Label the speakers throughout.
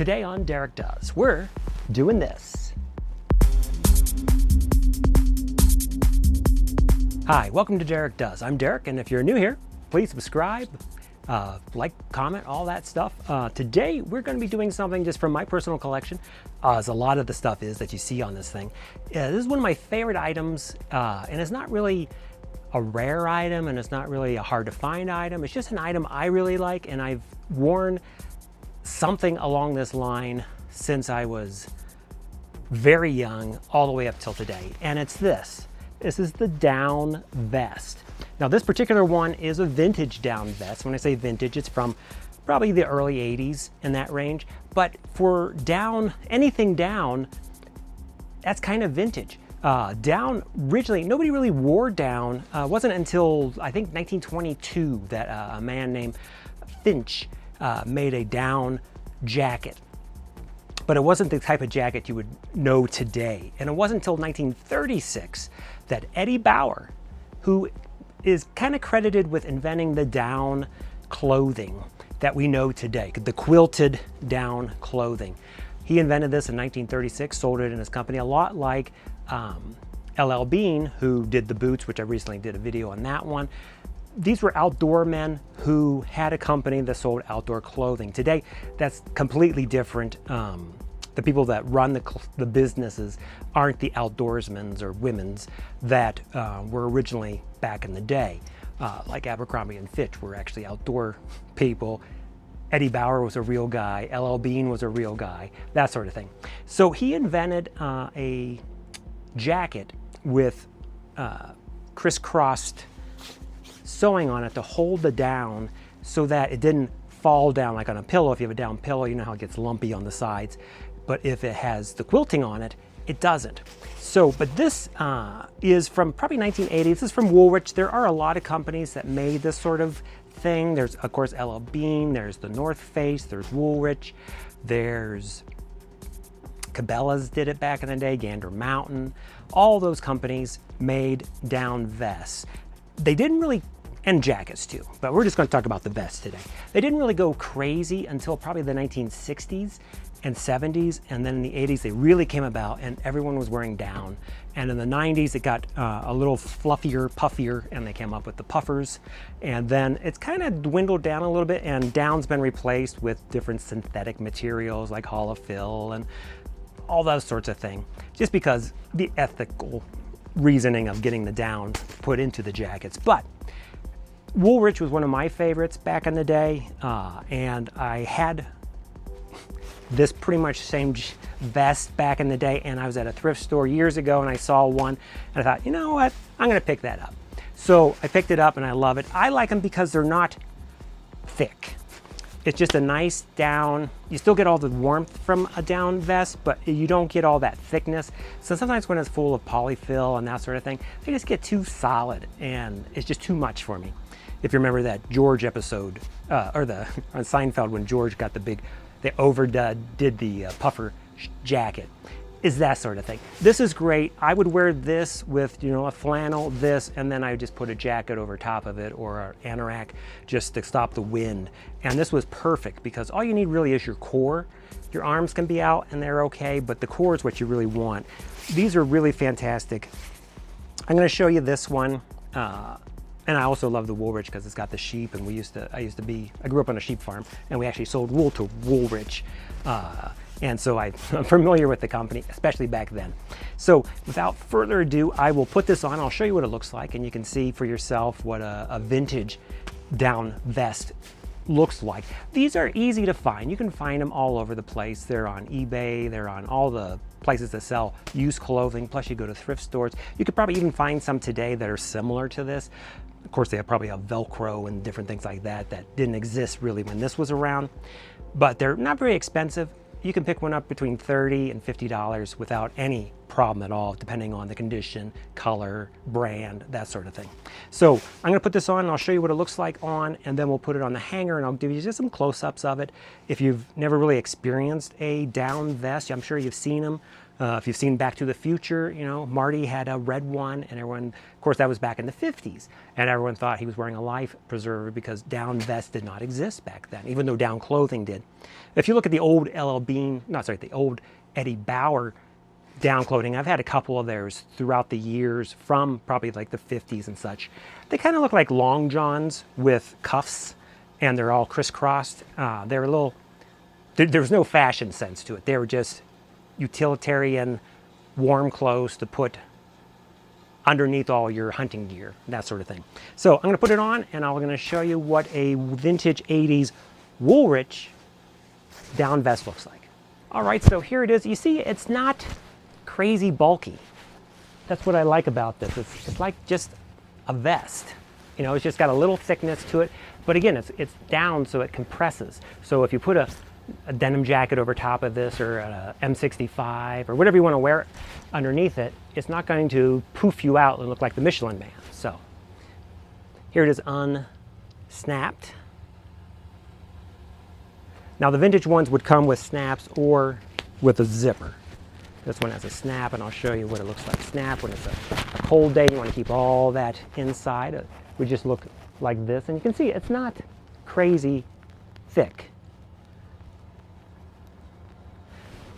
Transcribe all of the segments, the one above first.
Speaker 1: Today on Derek Does, we're doing this. Hi, welcome to Derek Does. I'm Derek, and if you're new here, please subscribe, like, comment, all that stuff. Today, we're going to be doing something just from my personal collection, as a lot of the stuff is that you see on this thing. This is one of my favorite items, and it's not really a rare item, and it's not really a hard to find item. It's just an item I really like, and I've worn something along this line since I was very young, all the way up till today. And it's this. This is the down vest. Now this particular one is a vintage down vest. When I say vintage, it's from probably the early 80s in that range. But for down, anything down, that's kind of vintage. Down, originally, nobody really wore down. It wasn't until, I think, 1922 that a man named Finch made a down jacket. But it wasn't the type of jacket you would know today. And it wasn't until 1936 that Eddie Bauer, who is kind of credited with inventing the down clothing that we know today, the quilted down clothing. He invented this in 1936, sold it in his company, a lot like LL Bean, who did the boots, which I recently did a video on that one. These were outdoor men who had a company that sold outdoor clothing. Today, that's completely different. The people that run the businesses aren't the outdoorsmen or women's that were originally back in the day. Like Abercrombie and Fitch were actually outdoor people. Eddie Bauer was a real guy. LL Bean was a real guy, that sort of thing. So he invented a jacket with crisscrossed sewing on it to hold the down so that it didn't fall down like on a pillow. If you have a down pillow, you know how it gets lumpy on the sides. But if it has the quilting on it, it doesn't. So, but this is from probably 1980. This is from Woolrich. There are a lot of companies that made this sort of thing. There's, of course, LL Bean. There's the North Face. There's Woolrich. There's Cabela's did it back in the day. Gander Mountain. All those companies made down vests. They didn't really, and jackets too, but we're just going to talk about the vest today. They didn't really go crazy until probably the 1960s and 70s, and then in the 80s they really came about and everyone was wearing down. And in the 90s it got a little fluffier, puffier, and they came up with the puffers. And then it's kind of dwindled down a little bit, and down's been replaced with different synthetic materials like holofill and all those sorts of things, just because the ethical reasoning of getting the down put into the jackets. But Woolrich was one of my favorites back in the day, and I had this pretty much same vest back in the day, and I was at a thrift store years ago and I saw one and I thought, you know what, I'm gonna pick that up. So I picked it up and I love it. I like them because they're not thick. It's just a nice down. You still get all the warmth from a down vest, but you don't get all that thickness. So sometimes when it's full of polyfill and that sort of thing, they just get too solid and it's just too much for me. If you remember that George episode, or on Seinfeld when George got they overdid the puffer jacket, is that sort of thing. This is great. I would wear this with, you know, a flannel, this, and then I would just put a jacket over top of it or an anorak just to stop the wind. And this was perfect because all you need really is your core. Your arms can be out and they're okay, but the core is what you really want. These are really fantastic. I'm going to show you this one. And I also love the Woolrich because it's got the sheep, and I grew up on a sheep farm, and we actually sold wool to Woolrich. And so I'm familiar with the company, especially back then. So without further ado, I will put this on. I'll show you what it looks like, and you can see for yourself what a vintage down vest looks like. These are easy to find. You can find them all over the place. They're on eBay. They're on all the places that sell used clothing. Plus you go to thrift stores. You could probably even find some today that are similar to this. Of course, they have probably a Velcro and different things like that that didn't exist really when this was around, but they're not very expensive. You can pick one up between $30 and $50 without any problem at all, depending on the condition, color, brand, that sort of thing. So I'm gonna put this on and I'll show you what it looks like on, and then we'll put it on the hanger and I'll give you just some close-ups of it. If you've never really experienced a down vest, I'm sure you've seen them If you've seen Back to the Future, you know, Marty had a red one, and everyone, of course, that was back in the 50s, and everyone thought he was wearing a life preserver because down vests did not exist back then, even though down clothing did. If you look at the old LL Bean, not sorry, the old Eddie Bauer down clothing, I've had a couple of theirs throughout the years from probably like the 50s and such. They kind of look like long johns with cuffs, and they're all crisscrossed. They're a little, there was no fashion sense to it. They were just utilitarian, warm clothes to put underneath all your hunting gear, that sort of thing. So I'm going to put it on, and I'm going to show you what a vintage 80s Woolrich down vest looks like. All right, so here it is. You see, it's not crazy bulky. That's what I like about this. It's like just a vest. You know, it's just got a little thickness to it. But again, it's down, so it compresses. So if you put a denim jacket over top of this, or an M65, or whatever you want to wear underneath it, it's not going to poof you out and look like the Michelin Man. So here it is unsnapped. Now the vintage ones would come with snaps or with a zipper. This one has a snap, and I'll show you what it looks like snap when it's a cold day. You want to keep all that inside. It would just look like this, and you can see it's not crazy thick.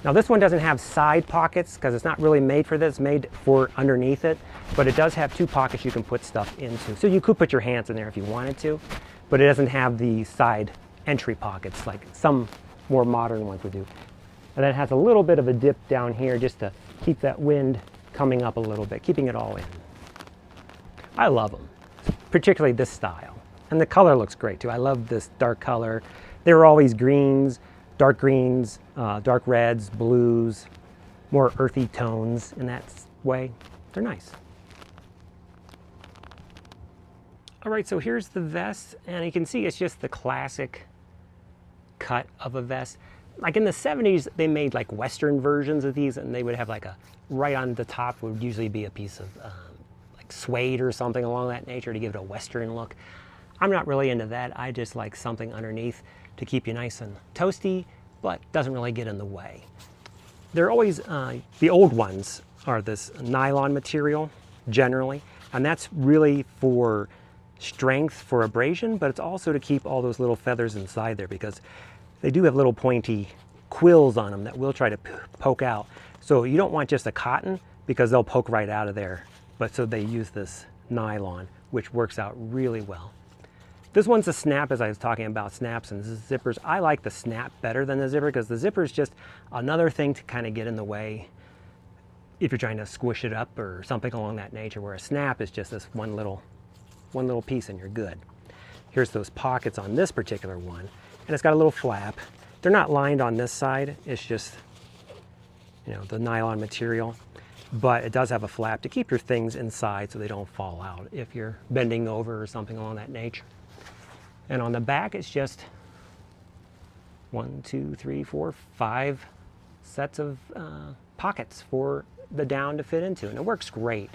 Speaker 1: Now this one doesn't have side pockets because it's not really made for this, it's made for underneath it, but it does have two pockets you can put stuff into. So you could put your hands in there if you wanted to, but it doesn't have the side entry pockets like some more modern ones would do. And then it has a little bit of a dip down here just to keep that wind coming up a little bit, keeping it all in. I love them, particularly this style. And the color looks great too. I love this dark color. There are always greens, dark greens, dark reds, blues, more earthy tones in that way. They're nice. All right, so here's the vest, and you can see it's just the classic cut of a vest. Like in the 70s, they made like Western versions of these, and they would have like a, right on the top would usually be a piece of like suede or something along that nature to give it a Western look. I'm not really into that. I just like something underneath to keep you nice and toasty, but doesn't really get in the way. They're always, the old ones are this nylon material generally, and that's really for strength, for abrasion, but it's also to keep all those little feathers inside there because they do have little pointy quills on them that will try to poke out. So you don't want just a cotton because they'll poke right out of there. But so they use this nylon, which works out really well. This one's a snap, as I was talking about snaps and zippers. I like the snap better than the zipper because the zipper is just another thing to kind of get in the way if you're trying to squish it up or something along that nature, where a snap is just this one little piece and you're good. Here's those pockets on this particular one, and it's got a little flap. They're not lined on this side. It's just, you know, the nylon material, but it does have a flap to keep your things inside so they don't fall out if you're bending over or something along that nature. And on the back, it's just 1, 2, 3, 4, 5 sets of pockets for the down to fit into, and it works great.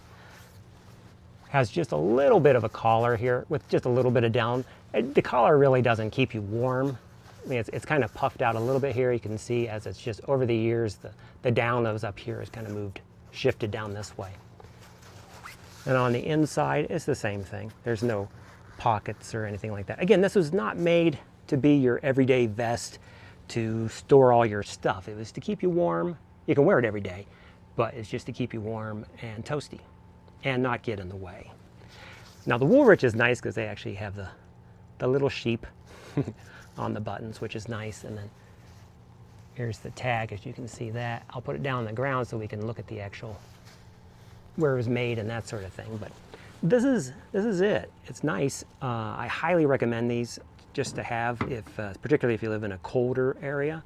Speaker 1: Has just a little bit of a collar here with just a little bit of down. The collar really doesn't keep you warm. I mean, it's kind of puffed out a little bit here. You can see as it's just over the years, the down that was up here has kind of moved, shifted down this way. And on the inside, it's the same thing. There's no pockets or anything like that. Again, this was not made to be your everyday vest to store all your stuff. It was to keep you warm. You can wear it every day, but it's just to keep you warm and toasty and not get in the way. Now the Woolrich is nice because they actually have the little sheep on the buttons, which is nice. And then here's the tag, as you can see that. I'll put it down on the ground so we can look at the actual, where it was made and that sort of thing. But this is it. It's nice. I highly recommend these just to have, if particularly if you live in a colder area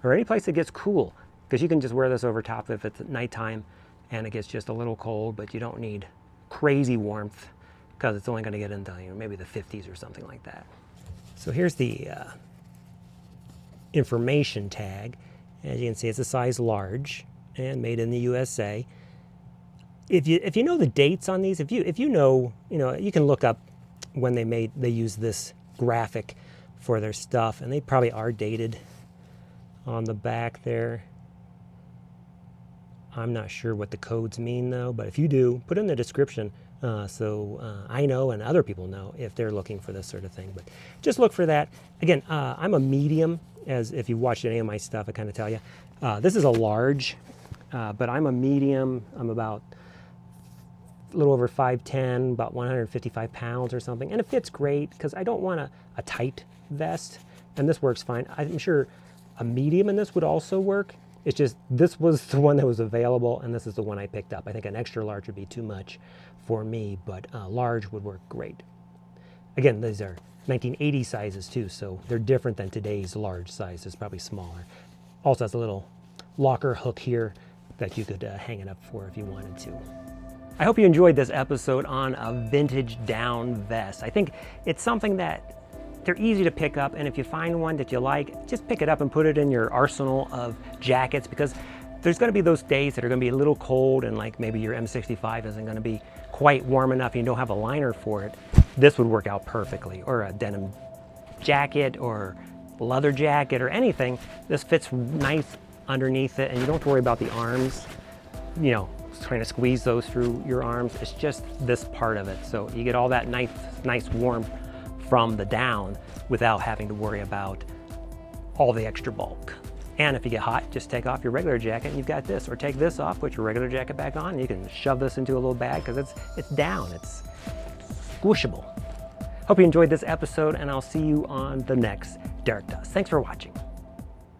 Speaker 1: or any place that gets cool, because you can just wear this over top if it's at nighttime and it gets just a little cold, but you don't need crazy warmth because it's only going to get into, you know, maybe the 50s or something like that. So here's the information tag. As you can see, it's a size large and made in the USA. If you know the dates on these, if you know, you can look up when they use this graphic for their stuff, and they probably are dated on the back there. I'm not sure what the codes mean though, but if you do, put it in the description so I know and other people know if they're looking for this sort of thing. But just look for that. Again, I'm a medium, as if you've watched any of my stuff, I kind of tell you. This is a large, but I'm a medium. I'm about a little over 5'10", about 155 pounds or something. And it fits great because I don't want a tight vest, and this works fine. I'm sure a medium in this would also work. It's just this was the one that was available, and this is the one I picked up. I think an extra large would be too much for me, but large would work great. Again, these are 1980 sizes too, so they're different than today's large size. It's probably smaller. Also has a little locker hook here that you could hang it up for if you wanted to. I hope you enjoyed this episode on a vintage down vest. I think it's something that they're easy to pick up, and if you find one that you like, just pick it up and put it in your arsenal of jackets, because there's going to be those days that are going to be a little cold and like maybe your M65 isn't going to be quite warm enough and you don't have a liner for it. This would work out perfectly, or a denim jacket or leather jacket or anything. This fits nice underneath it, and you don't have to worry about the arms, you know, trying to squeeze those through your arms. It's just this part of it. So you get all that nice warmth from the down without having to worry about all the extra bulk. And if you get hot, just take off your regular jacket and you've got this, or take this off, put your regular jacket back on, and you can shove this into a little bag because it's down, it's squishable. Hope you enjoyed this episode, and I'll see you on the next Derek Does. Thanks for watching.